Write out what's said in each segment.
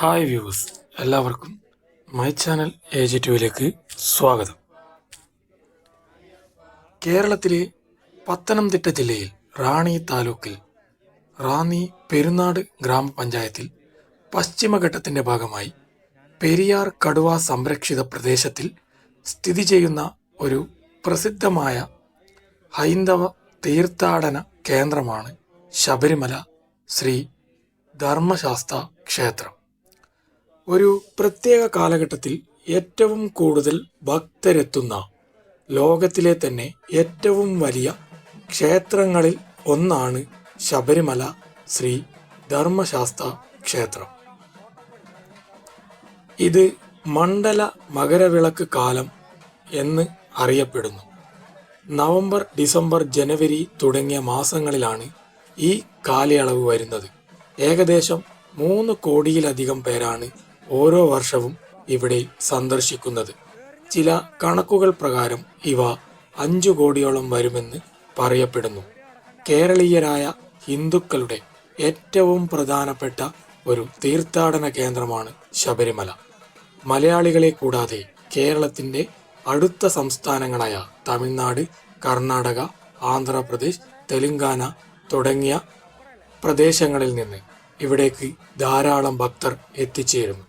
Hi viewers, എല്ലാവർക്കും my channel AG2 സ്വാഗതം. കേരളത്തിലെ പത്തനംതിട്ട ജില്ലയിൽ റാന്നി താലൂക്കിൽ റാന്നി പെരുന്നാട് ഗ്രാമപഞ്ചായത്തിൽ പശ്ചിമഘട്ടത്തിൻ്റെ ഭാഗമായി പെരിയാർ കടുവ സംരക്ഷിത പ്രദേശത്തിൽ സ്ഥിതി ചെയ്യുന്ന ഒരു പ്രസിദ്ധമായ ഹൈന്ദവ തീർത്ഥാടന കേന്ദ്രമാണ് ശബരിമല ശ്രീ ധർമ്മശാസ്ത ക്ഷേത്രം. ഒരു പ്രത്യേക കാലഘട്ടത്തിൽ ഏറ്റവും കൂടുതൽ ഭക്തരെത്തുന്ന ലോകത്തിലെ തന്നെ ഏറ്റവും വലിയ ക്ഷേത്രങ്ങളിൽ ഒന്നാണ് ശബരിമല ശ്രീ ധർമ്മശാസ്ത ക്ഷേത്രം. ഇത് മണ്ഡല മകരവിളക്ക് കാലം എന്ന് അറിയപ്പെടുന്നു. നവംബർ, ഡിസംബർ, ജനുവരി തുടങ്ങിയ മാസങ്ങളിലാണ് ഈ കാലയളവ് വരുന്നത്. ഏകദേശം 3 കോടിയിലധികം പേരാണ് ഓരോ വർഷവും ഇവിടെ സന്ദർശിക്കുന്നത്. ചില കണക്കുകൾ പ്രകാരം ഇവ 5 കോടിയോളം വരുമെന്ന് പറയപ്പെടുന്നു. കേരളീയരായ ഹിന്ദുക്കളുടെ ഏറ്റവും പ്രധാനപ്പെട്ട ഒരു തീർത്ഥാടന കേന്ദ്രമാണ് ശബരിമല. മലയാളികളെ കൂടാതെ കേരളത്തിൻ്റെ അടുത്ത സംസ്ഥാനങ്ങളായ തമിഴ്നാട്, കർണാടക, ആന്ധ്രാപ്രദേശ്, തെലുങ്കാന തുടങ്ങിയ പ്രദേശങ്ങളിൽ നിന്ന് ഇവിടേക്ക് ധാരാളം ഭക്തർ എത്തിച്ചേരുന്നു.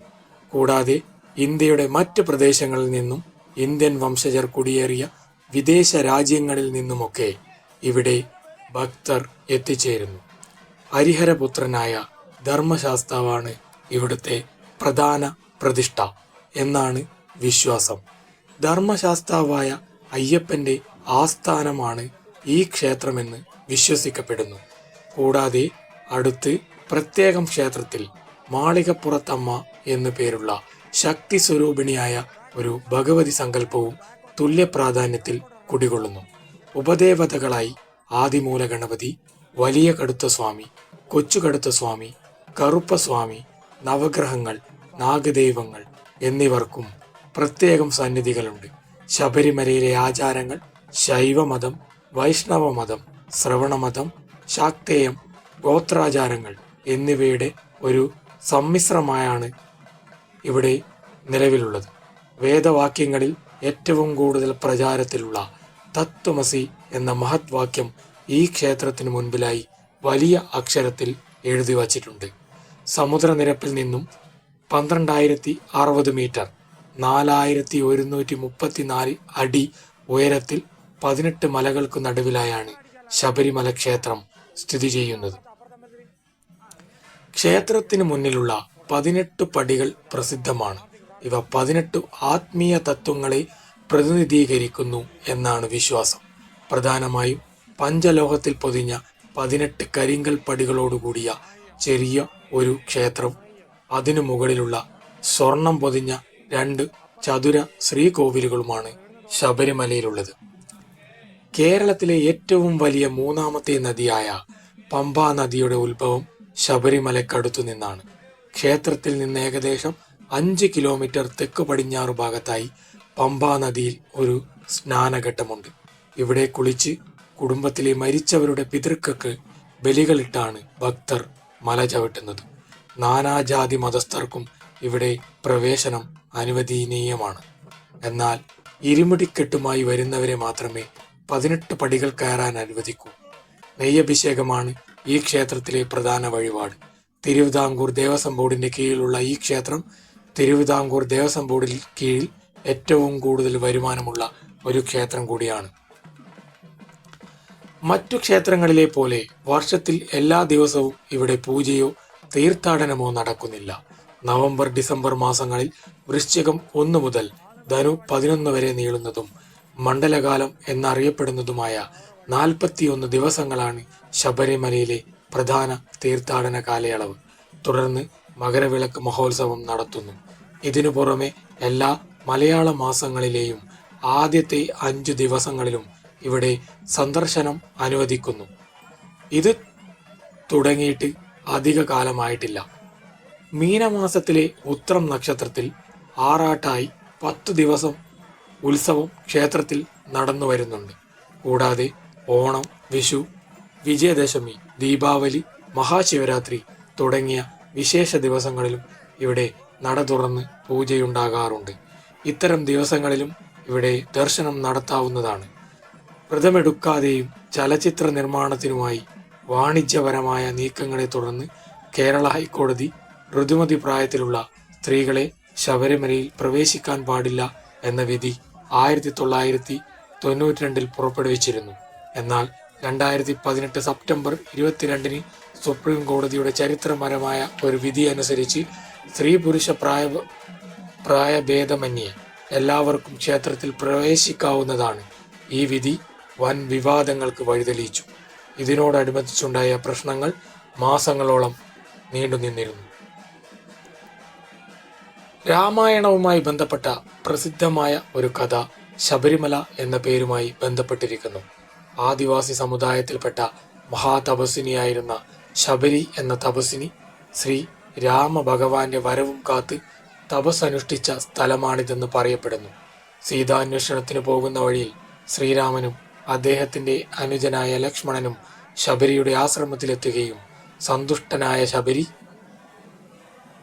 കൂടാതെ ഇന്ത്യയുടെ മറ്റ് പ്രദേശങ്ങളിൽ നിന്നും ഇന്ത്യൻ വംശജർ കുടിയേറിയ വിദേശ രാജ്യങ്ങളിൽ നിന്നുമൊക്കെ ഇവിടെ ഭക്തർ എത്തിച്ചേരുന്നു. ഹരിഹരപുത്രനായ ധർമ്മശാസ്താവാണ് ഇവിടുത്തെ പ്രധാന പ്രതിഷ്ഠ എന്നാണ് വിശ്വാസം. ധർമ്മശാസ്താവായ അയ്യപ്പൻ്റെ ആസ്ഥാനമാണ് ഈ ക്ഷേത്രമെന്ന് വിശ്വസിക്കപ്പെടുന്നു. കൂടാതെ അടുത്ത് പ്രത്യേകം ക്ഷേത്രത്തിൽ മാളികപ്പുറത്തമ്മ എന്നു പേരുള്ള ശക്തി സ്വരൂപിണിയായ ഒരു ഭഗവതി സങ്കല്പവും തുല്യ പ്രാധാന്യത്തിൽ കുടികൊള്ളുന്നു. ഉപദേവതകളായി ആദിമൂല ഗണപതി, വലിയ കടുത്ത സ്വാമി, കൊച്ചു കടുത്ത സ്വാമി, കറുപ്പ സ്വാമി, നവഗ്രഹങ്ങൾ, നാഗദൈവങ്ങൾ എന്നിവർക്കും പ്രത്യേകം സന്നിധികളുണ്ട്. ശബരിമലയിലെ ആചാരങ്ങൾ ശൈവമതം, വൈഷ്ണവമതം, ശ്രവണമതം, ശാക്തേയം, ഗോത്രാചാരങ്ങൾ എന്നിവയുടെ ഒരു സമ്മിശ്രമായാണ് ഇവിടെ നിലവിലുള്ളത്. വേദവാക്യങ്ങളിൽ ഏറ്റവും കൂടുതൽ പ്രചാരത്തിലുള്ള തത്വമസി എന്ന മഹത് വാക്യം ഈ ക്ഷേത്രത്തിന് മുൻപിലായി വലിയ അക്ഷരത്തിൽ എഴുതി വച്ചിട്ടുണ്ട്. സമുദ്രനിരപ്പിൽ നിന്നും 12,060 മീറ്റർ 4,134 അടി ഉയരത്തിൽ 18 മലകൾക്ക് നടുവിലായാണ് ശബരിമല ക്ഷേത്രം സ്ഥിതി ചെയ്യുന്നത്. ക്ഷേത്രത്തിന് മുന്നിലുള്ള 18 പടികൾ പ്രസിദ്ധമാണ്. ഇവ 18 ആത്മീയ തത്വങ്ങളെ പ്രതിനിധീകരിക്കുന്നു എന്നാണ് വിശ്വാസം. പ്രധാനമായും പഞ്ചലോഹത്തിൽ പൊതിഞ്ഞ 18 കരിങ്കൽ പടികളോടുകൂടിയ ചെറിയ ഒരു ക്ഷേത്രം, അതിനു മുകളിലുള്ള സ്വർണം പൊതിഞ്ഞ 2 ചതുര ശ്രീകോവിലുകളുമാണ് ശബരിമലയിലുള്ളത്. കേരളത്തിലെ ഏറ്റവും വലിയ 3ാമത്തെ നദിയായ പമ്പാ നദിയുടെ ഉത്ഭവം ശബരിമലക്കടുത്തു നിന്നാണ്. ക്ഷേത്രത്തിൽ നിന്ന് ഏകദേശം 5 കിലോമീറ്റർ തെക്ക് പടിഞ്ഞാറ് ഭാഗത്തായി പമ്പാ നദിയിൽ ഒരു സ്നാനഘട്ടമുണ്ട്. ഇവിടെ കുളിച്ച് കുടുംബത്തിലെ മരിച്ചവരുടെ പിതൃക്കൾക്ക് ബലികളിട്ടാണ് ഭക്തർ മല ചവിട്ടുന്നത്. നാനാജാതി മതസ്ഥർക്കും ഇവിടെ പ്രവേശനം അനുവദനീയമാണ്. എന്നാൽ ഇരുമുടിക്കെട്ടുമായി വരുന്നവരെ മാത്രമേ 18 പടികൾ കയറാൻ അനുവദിക്കൂ. നെയ്യഭിഷേകമാണ് ഈ ക്ഷേത്രത്തിലെ പ്രധാന വഴിപാട്. തിരുവിതാംകൂർ ദേവസ്വം ബോർഡിന്റെ കീഴിലുള്ള ഈ ക്ഷേത്രം തിരുവിതാംകൂർ ദേവസ്വം ബോർഡിൽ കീഴിൽ ഏറ്റവും കൂടുതൽ വരുമാനമുള്ള ഒരു ക്ഷേത്രം കൂടിയാണ്. മറ്റു ക്ഷേത്രങ്ങളിലെ പോലെ വർഷത്തിൽ എല്ലാ ദിവസവും ഇവിടെ പൂജയോ തീർത്ഥാടനമോ നടക്കുന്നില്ല. നവംബർ, ഡിസംബർ മാസങ്ങളിൽ വൃശ്ചികം 1 മുതൽ ധനു 11 വരെ നീളുന്നതും മണ്ഡലകാലം എന്നറിയപ്പെടുന്നതുമായ 41 ദിവസങ്ങളാണ് ശബരിമലയിലെ പ്രധാന തീർത്ഥാടന കാലയളവ്. തുടർന്ന് മകരവിളക്ക് മഹോത്സവം നടത്തുന്നു. ഇതിനു പുറമെ എല്ലാ മലയാള മാസങ്ങളിലെയും ആദ്യത്തെ 5 ദിവസങ്ങളിലും ഇവിടെ സന്ദർശനം അനുവദിക്കുന്നു. ഇത് തുടങ്ങിയിട്ട് അധിക കാലമായിട്ടില്ല. മീനമാസത്തിലെ ഉത്രം നക്ഷത്രത്തിൽ ആറാട്ടായി 10 ദിവസം ഉത്സവം ക്ഷേത്രത്തിൽ നടന്നു വരുന്നുണ്ട്. കൂടാതെ ഓണം, വിഷു, വിജയദശമി, ദീപാവലി, മഹാശിവരാത്രി തുടങ്ങിയ വിശേഷ ദിവസങ്ങളിലും ഇവിടെ നട തുറന്ന് പൂജയുണ്ടാകാറുണ്ട്. ഇത്തരം ദിവസങ്ങളിലും ഇവിടെ ദർശനം നടത്താവുന്നതാണ്. വ്രതമെടുക്കാതെയും ചലച്ചിത്ര നിർമ്മാണത്തിനുമായി വാണിജ്യപരമായ നീക്കങ്ങളെ തുടർന്ന് കേരള ഹൈക്കോടതി ഋതുമതി പ്രായത്തിലുള്ള സ്ത്രീകളെ ശബരിമലയിൽ പ്രവേശിക്കാൻ പാടില്ല എന്ന വിധി 1992 പുറപ്പെടുവിച്ചിരുന്നു. എന്നാൽ 2018 സെപ്റ്റംബർ 22 സുപ്രീം കോടതിയുടെ ചരിത്രപരമായ ഒരു വിധി അനുസരിച്ച് സ്ത്രീ പുരുഷ പ്രായഭേദമന്യേ എല്ലാവർക്കും ക്ഷേത്രത്തിൽ പ്രവേശിക്കാവുന്നതാണ്. ഈ വിധി വൻ വിവാദങ്ങൾക്ക് വഴിതെളിയിച്ചു. ഇതിനോടനുബന്ധിച്ചുണ്ടായ പ്രശ്നങ്ങൾ മാസങ്ങളോളം നീണ്ടുനിന്നിരുന്നു. രാമായണവുമായി ബന്ധപ്പെട്ട പ്രസിദ്ധമായ ഒരു കഥ ശബരിമല എന്ന പേരുമായി ബന്ധപ്പെട്ടിരിക്കുന്നു. ആദിവാസി സമുദായത്തിൽപ്പെട്ട മഹാതപസ്വിനിയായിരുന്ന ശബരി എന്ന തപസ്വിനി ശ്രീ രാമഭഗവാന്റെ വരവും കാത്ത് തപസ്സനുഷ്ഠിച്ച സ്ഥലമാണിതെന്ന് പറയപ്പെടുന്നു. സീതാന്വേഷണത്തിന് പോകുന്ന വഴിയിൽ ശ്രീരാമനും അദ്ദേഹത്തിന്റെ അനുജനായ ലക്ഷ്മണനും ശബരിയുടെ ആശ്രമത്തിലെത്തുകയും സന്തുഷ്ടനായ ശബരി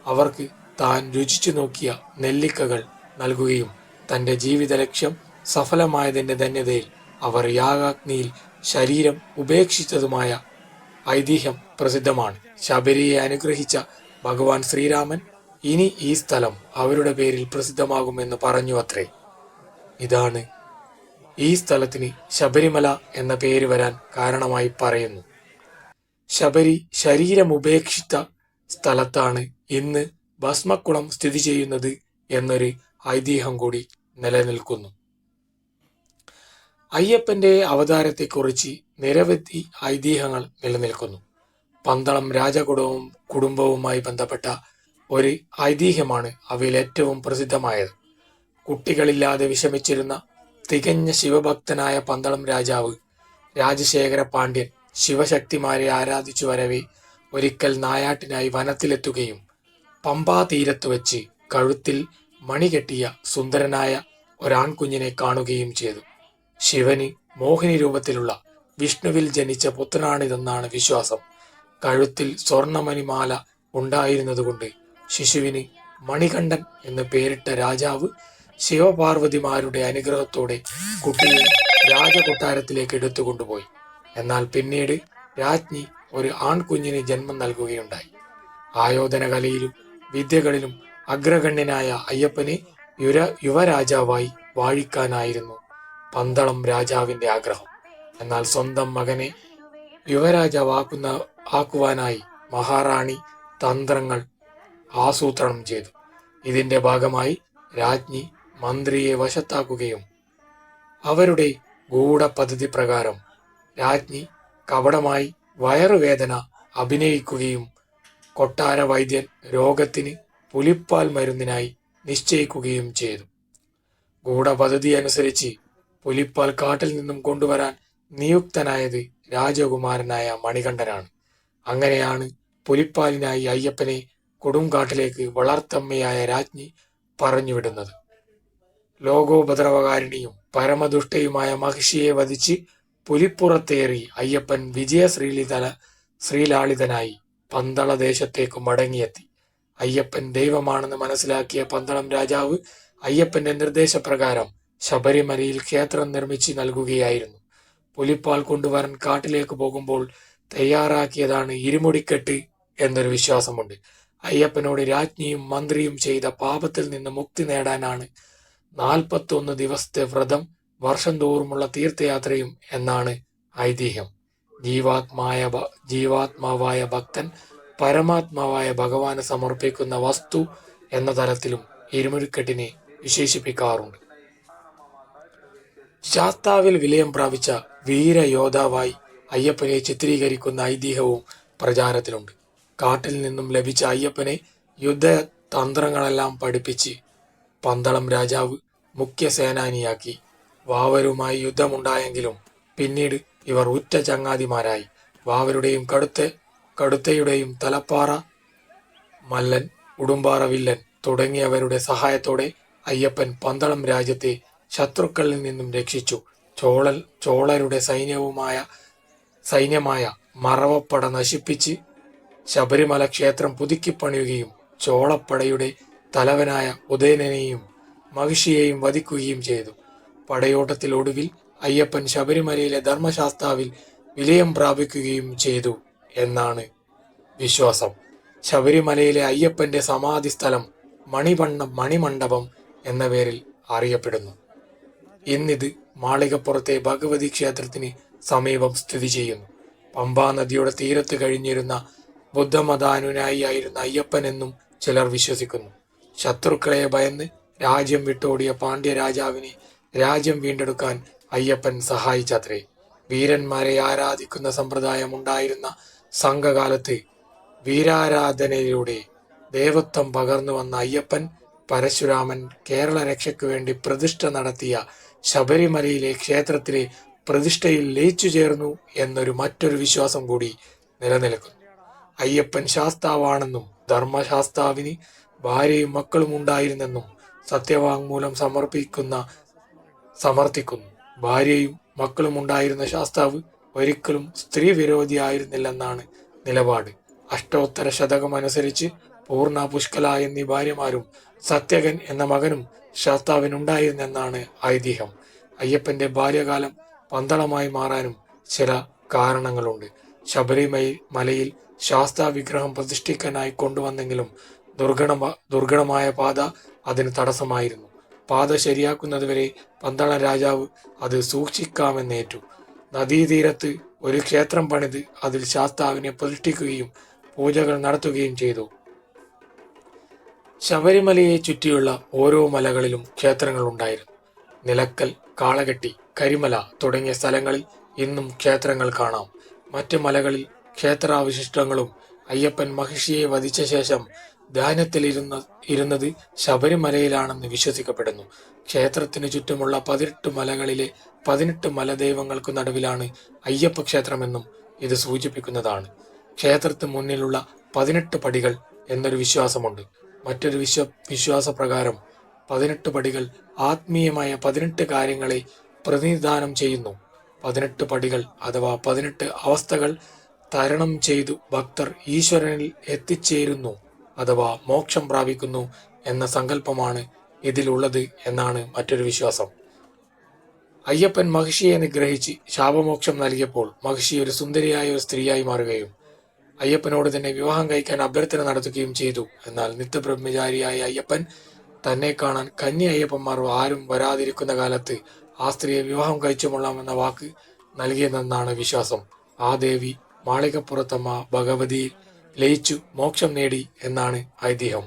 അവർക്ക് താൻ രുചിച്ചു നോക്കിയ നെല്ലിക്കകൾ നൽകുകയും തന്റെ ജീവിത ലക്ഷ്യം സഫലമായതിന്റെ ധന്യതയിൽ അവർ യാഗാഗ്നിയിൽ ശരീരം ഉപേക്ഷിച്ചതുമായ ഐതിഹ്യം പ്രസിദ്ധമാണ്. ശബരിയെ അനുഗ്രഹിച്ച ഭഗവാൻ ശ്രീരാമൻ ഇനി ഈ സ്ഥലം അവരുടെ പേരിൽ പ്രസിദ്ധമാകുമെന്ന് പറഞ്ഞു അത്രേ. ഇതാണ് ഈ സ്ഥലത്തിന് ശബരിമല എന്ന പേര് വരാൻ കാരണമായി പറയുന്നു. ശബരി ശരീരം ഉപേക്ഷിച്ച സ്ഥലത്താണ് ഇന്ന് ഭസ്മക്കുളം സ്ഥിതി ചെയ്യുന്നത് എന്നൊരു ഐതിഹ്യം കൂടി നിലനിൽക്കുന്നു. അയ്യപ്പന്റെ അവതാരത്തെക്കുറിച്ച് നിരവധി ഐതിഹ്യങ്ങൾ നിലനിൽക്കുന്നു. പന്തളം കുടുംബവുമായി ബന്ധപ്പെട്ട ഒരു ഐതിഹ്യമാണ് അവയിൽ ഏറ്റവും പ്രസിദ്ധമായത്. കുട്ടികളില്ലാതെ വിഷമിച്ചിരുന്ന തികഞ്ഞ ശിവഭക്തനായ പന്തളം രാജാവ് രാജശേഖര പാണ്ഡ്യൻ ശിവശക്തിമാരെ ആരാധിച്ചു വരവേ ഒരിക്കൽ നായാട്ടിനായി വനത്തിലെത്തുകയും പമ്പാ തീരത്ത് വെച്ച് കഴുത്തിൽ മണി കെട്ടിയ സുന്ദരനായ ഒരാൺകുഞ്ഞിനെ കാണുകയും ചെയ്തു. ശിവന് മോഹിനി രൂപത്തിലുള്ള വിഷ്ണുവിൽ ജനിച്ച പുത്രനാണിതെന്നാണ് വിശ്വാസം. കഴുത്തിൽ സ്വർണമണിമാല ഉണ്ടായിരുന്നതുകൊണ്ട് ശിശുവിന് മണികണ്ഠൻ എന്ന് പേരിട്ട രാജാവ് ശിവപാർവതിമാരുടെ അനുഗ്രഹത്തോടെ കുട്ടിയെ രാജകൊട്ടാരത്തിലേക്ക് എടുത്തുകൊണ്ടുപോയി. എന്നാൽ പിന്നീട് രാജ്ഞി ഒരു ആൺകുഞ്ഞിന് ജന്മം നൽകുകയുണ്ടായി. ആയോധന കലയിലും വിദ്യകളിലും അഗ്രഗണ്യനായ അയ്യപ്പനെ യുവരാജാവായി വാഴിക്കാനായിരുന്നു പന്തളം രാജാവിന്റെ ആഗ്രഹം. എന്നാൽ സ്വന്തം മകനെ യുവരാജാവാക്കുവാനായി മഹാറാണി തന്ത്രങ്ങൾ ആസൂത്രണം ചെയ്തു. ഇതിന്റെ ഭാഗമായി രാജ്ഞി മന്ത്രിയെ വശത്താക്കുകയും അവരുടെ ഗൂഢപദ്ധതി പ്രകാരം രാജ്ഞി കപടമായി വയറുവേദന അഭിനയിക്കുകയും കൊട്ടാര വൈദ്യൻ രോഗത്തിന് പുലിപ്പാൽ മരുന്നിനായി നിശ്ചയിക്കുകയും ചെയ്തു. ഗൂഢപദ്ധതി അനുസരിച്ച് പുലിപ്പാൽ കാട്ടിൽ നിന്നും കൊണ്ടുവരാൻ നിയുക്തനായത് രാജകുമാരനായ മണികണ്ഠനാണ്. അങ്ങനെയാണ് പുലിപ്പാലിനായി അയ്യപ്പനെ കൊടുങ്കാട്ടിലേക്ക് വളർത്തമ്മയായ രാജ്ഞി പറഞ്ഞുവിടുന്നത്. ലോകോപദ്രവകാരിണിയും പരമദുഷ്ടയുമായ മഹിഷിയെ വധിച്ച് പുലിപ്പുറത്തേറി അയ്യപ്പൻ ശ്രീലാളിതനായി പന്തളദേശത്തേക്ക് മടങ്ങിയെത്തി. അയ്യപ്പൻ ദൈവമാണെന്ന് മനസ്സിലാക്കിയ പന്തളം രാജാവ് അയ്യപ്പന്റെ നിർദ്ദേശപ്രകാരം ശബരിമലയിൽ ക്ഷേത്രം നിർമ്മിച്ച് നൽകുകയായിരുന്നു. പുലിപ്പാൽ കൊണ്ടുവരാൻ കാട്ടിലേക്ക് പോകുമ്പോൾ തയ്യാറാക്കിയതാണ് ഇരുമുടിക്കെട്ട് എന്നൊരു വിശ്വാസമുണ്ട്. അയ്യപ്പനോട് രാജ്ഞിയും മന്ത്രിയും ചെയ്ത പാപത്തിൽ നിന്ന് മുക്തി നേടാനാണ് 41 ദിവസത്തെ വ്രതം, വർഷം തോറുമുള്ള തീർത്ഥയാത്രയും എന്നാണ് ഐതിഹ്യം. ജീവാത്മാവായ ഭക്തൻ പരമാത്മാവായ ഭഗവാന് സമർപ്പിക്കുന്ന വസ്തു എന്ന തലത്തിലും ഇരുമുടിക്കെട്ടിനെ വിശേഷിപ്പിക്കാറുണ്ട്. ശാസ്താവിൽ വിലയം പ്രാപിച്ച വീരയോദ്ധാവായി അയ്യപ്പനെ ചിത്രീകരിക്കുന്ന ഐതിഹ്യവും പ്രചാരത്തിലുണ്ട്. കാട്ടിൽ നിന്നും ലഭിച്ച അയ്യപ്പനെ യുദ്ധതന്ത്രങ്ങളെല്ലാം പഠിപ്പിച്ച് പന്തളം രാജാവ് മുഖ്യ സേനാനിയാക്കി. വാവരുമായി യുദ്ധമുണ്ടായെങ്കിലും പിന്നീട് ഇവർ ഉറ്റ ചങ്ങാതിമാരായി. വാവരുടെയും കടുത്തയുടെയും തലപ്പാറ മല്ലൻ, ഉടുമ്പാറ വില്ലൻ തുടങ്ങിയവരുടെ സഹായത്തോടെ അയ്യപ്പൻ പന്തളം രാജ്യത്തെ ശത്രുക്കളിൽ നിന്നും രക്ഷിച്ചു. ചോളരുടെ സൈന്യമായ മറവപ്പട നശിപ്പിച്ച് ശബരിമല ക്ഷേത്രം പുതുക്കിപ്പണിയുകയും ചോളപ്പടയുടെ തലവനായ ഉദയനനെയും മഹിഷിയെയും വധിക്കുകയും ചെയ്തു. പടയോട്ടത്തിലൊടുവിൽ അയ്യപ്പൻ ശബരിമലയിലെ ധർമ്മശാസ്താവിൽ വിലയം പ്രാപിക്കുകയും ചെയ്തു എന്നാണ് വിശ്വാസം. ശബരിമലയിലെ അയ്യപ്പന്റെ സമാധി സ്ഥലം മണിമണ്ഡപം എന്ന പേരിൽ അറിയപ്പെടുന്നു. ഇന്നിത് മാളികപ്പുറത്തെ ഭഗവതി ക്ഷേത്രത്തിന് സമീപം സ്ഥിതി ചെയ്യുന്നു. പമ്പാ നദിയുടെ തീരത്ത് കഴിഞ്ഞിരുന്ന ബുദ്ധമതാനുനായി ആയിരുന്ന അയ്യപ്പൻ എന്നും ചിലർ വിശ്വസിക്കുന്നു. ശത്രുക്കളെ ഭയന്ന് രാജ്യം വിട്ടോടിയ പാണ്ഡ്യ രാജാവിനെ രാജ്യം വീണ്ടെടുക്കാൻ അയ്യപ്പൻ സഹായിച്ചത്രേ. വീരന്മാരെ ആരാധിക്കുന്ന സമ്പ്രദായം ഉണ്ടായിരുന്ന സംഘകാലത്ത് വീരാരാധനയിലൂടെ ദേവത്വം പകർന്നു വന്ന അയ്യപ്പൻ പരശുരാമൻ കേരള രക്ഷയ്ക്കു വേണ്ടി പ്രതിഷ്ഠ നടത്തിയ ശബരിമലയിലെ ക്ഷേത്രത്തിലെ പ്രതിഷ്ഠയിൽ ലയിച്ചു ചേർന്നു എന്നൊരു മറ്റൊരു വിശ്വാസം കൂടി നിലനിൽക്കുന്നു. അയ്യപ്പൻ ശാസ്താവാണെന്നും ധർമ്മശാസ്താവിന് ഭാര്യയും മക്കളും ഉണ്ടായിരുന്നെന്നും സത്യവാങ്മൂലം സമർത്ഥിക്കുന്നു. ഭാര്യയും മക്കളും ഉണ്ടായിരുന്ന ശാസ്താവ് ഒരിക്കലും സ്ത്രീ വിരോധിയായിരുന്നില്ലെന്നാണ് നിലപാട്. അഷ്ടോത്തര ശതകം അനുസരിച്ച് പൂർണ്ണ, പുഷ്കല എന്നീ ഭാര്യമാരും സത്യകൻ എന്ന മകനും ശാസ്താവിനുണ്ടായിരുന്നെന്നാണ് ഐതിഹ്യം. അയ്യപ്പന്റെ ബാല്യകാലം പന്തളമായി മാറാനും ചില കാരണങ്ങളുണ്ട്. ശബരിമലയിൽ ശാസ്താ വിഗ്രഹം പ്രതിഷ്ഠിക്കാനായി കൊണ്ടുവന്നെങ്കിലും ദുർഘടമായ പാത അതിന് തടസ്സമായിരുന്നു. പാത ശരിയാക്കുന്നതുവരെ പന്തള രാജാവ് അത് സൂക്ഷിക്കാമെന്നേറ്റു. നദീതീരത്ത് ഒരു ക്ഷേത്രം പണിത് അതിൽ ശാസ്താവിനെ പ്രതിഷ്ഠിക്കുകയും പൂജകൾ നടത്തുകയും ചെയ്തു. ശബരിമലയെ ചുറ്റിയുള്ള ഓരോ മലകളിലും ക്ഷേത്രങ്ങൾ ഉണ്ടായിരുന്നു. നിലക്കൽ, കാളകെട്ടി, കരിമല തുടങ്ങിയ സ്ഥലങ്ങളിൽ ഇന്നും ക്ഷേത്രങ്ങൾ കാണാം. മറ്റ് മലകളിൽ ക്ഷേത്രാവശിഷ്ടങ്ങളും അയ്യപ്പൻ മഹിഷിയെ വധിച്ച ശേഷം ധ്യാനത്തിലിരുന്നത് ശബരിമലയിലാണെന്ന് വിശ്വസിക്കപ്പെടുന്നു. ക്ഷേത്രത്തിനു ചുറ്റുമുള്ള 18 മലകളിലെ 18 മലദൈവങ്ങൾക്കു നടുവിലാണ് അയ്യപ്പ ക്ഷേത്രമെന്നും ഇത് സൂചിപ്പിക്കുന്നതാണ്. ക്ഷേത്രത്തിന് മുന്നിലുള്ള 18 പടികൾ എന്നൊരു വിശ്വാസമുണ്ട്. മറ്റൊരു വിശ്വാസപ്രകാരം 18 പടികൾ ആത്മീയമായ 18 കാര്യങ്ങളെ പ്രതിനിധാനം ചെയ്യുന്നു. 18 പടികൾ അഥവാ 18 അവസ്ഥകൾ തരണം ചെയ്തു ഭക്തർ ഈശ്വരനിൽ എത്തിച്ചേരുന്നു അഥവാ മോക്ഷം പ്രാപിക്കുന്നു എന്ന സങ്കല്പമാണ് ഇതിലുള്ളത് എന്നാണ് മറ്റൊരു വിശ്വാസം. അയ്യപ്പൻ മഹിഷിയെ നിഗ്രഹിച്ച് ശാപമോക്ഷം നൽകിയപ്പോൾ മഹിഷി ഒരു സുന്ദരിയായ ഒരു സ്ത്രീയായി മാറുകയും അയ്യപ്പനോട് തന്നെ വിവാഹം കഴിക്കാൻ അഭ്യർത്ഥന നടത്തുകയും ചെയ്തു. എന്നാൽ നിത്യബ്രഹ്മചാരിയായ അയ്യപ്പൻ തന്നെ കാണാൻ കന്യ അയ്യപ്പന്മാർ ആരും വരാതിരിക്കുന്ന കാലത്ത് ആ സ്ത്രീയെ വിവാഹം കഴിച്ചുകൊള്ളാമെന്ന വാക്ക് നൽകിയതെന്നാണ് വിശ്വാസം. ആ ദേവി മാളികപ്പുറത്തമ്മ ഭഗവതിയിൽ ലയിച്ചു മോക്ഷം നേടി എന്നാണ് ഐതിഹ്യം.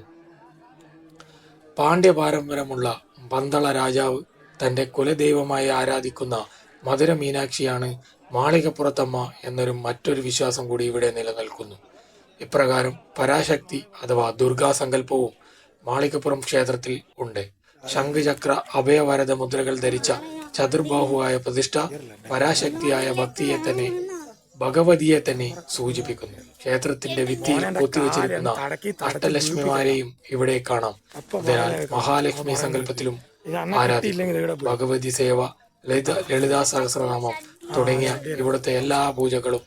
പാണ്ഡ്യ പാരമ്പര്യമുള്ള പന്തള രാജാവ് തന്റെ കുലദൈവമായി ആരാധിക്കുന്ന മധുര മീനാക്ഷിയാണ് മാളികപ്പുറത്തമ്മ എന്നൊരു മറ്റൊരു വിശ്വാസം കൂടി ഇവിടെ നിലനിൽക്കുന്നു. ഇപ്രകാരം പരാശക്തി അഥവാ ദുർഗാ സങ്കല്പവും മാളികപ്പുറം ക്ഷേത്രത്തിൽ ഉണ്ട്. ശംഖചക്ര അഭയവരദ മുദ്രകൾ ധരിച്ച ചതുർബാഹുവായ പ്രതിഷ്ഠ പരാശക്തിയായ ഭഗവതിയെ തന്നെ സൂചിപ്പിക്കുന്നു. ക്ഷേത്രത്തിന്റെ ഭിത്തിയിൽ കൊത്തിവെച്ചിരിക്കുന്ന അഷ്ടലക്ഷ്മിമാരെയും ഇവിടെ കാണാം. അതിനാൽ മഹാലക്ഷ്മി സങ്കല്പത്തിലും ആരാധിക്കും. ഭഗവതി സേവ, ലളിതാ സഹസ്രനാമം തുടങ്ങിയ ഇവിടുത്തെ എല്ലാ പൂജകളും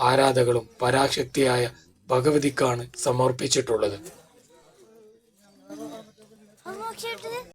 ആരാധകളും പരാശക്തിയായ ഭഗവതിക്കാണ് സമർപ്പിച്ചിട്ടുള്ളത്.